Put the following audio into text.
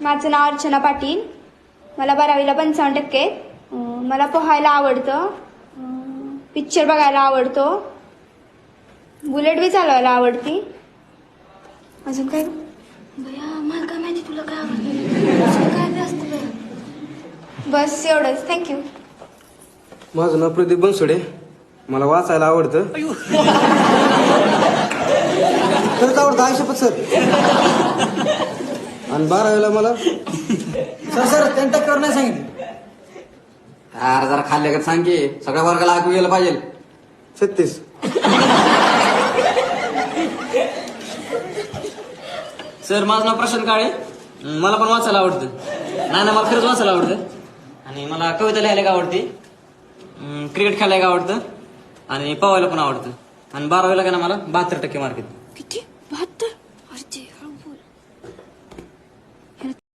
माझं नाव अर्चना पाटील. मला 12वीला 55% मला पोहायला आवडतं, पिक्चर बघायला आवडतो, बुलेट बी चालवायला आवडती. अजून काय बया मला काय माहिती तुला काय आवडतं काय बी असतं बया. बस एवढंच. थँक्यू. माझं नाव प्रदीप बनसोडे. मला वाचायला आवडतं. खरंच आवडतं आयुष्यपत सर. आणि 12वीला मला सर त्यांना कर नाही सांगितलं. यार जरा खाल्ले का सांग की सगळ्या वर्गाला ऐकू गेलं पाहिजे. 36. सर माझं नाव प्रशांत काळे. मला पण वाचायला आवडतं. नाही मला खरंच वाचायला आवडतं. आणि मला कविता लिहायला आवडते, क्रिकेट खेळायला आवडतं आणि पोहायला पण आवडतं. आणि 12वीला का ना मला 72% मार्क आहेत. किती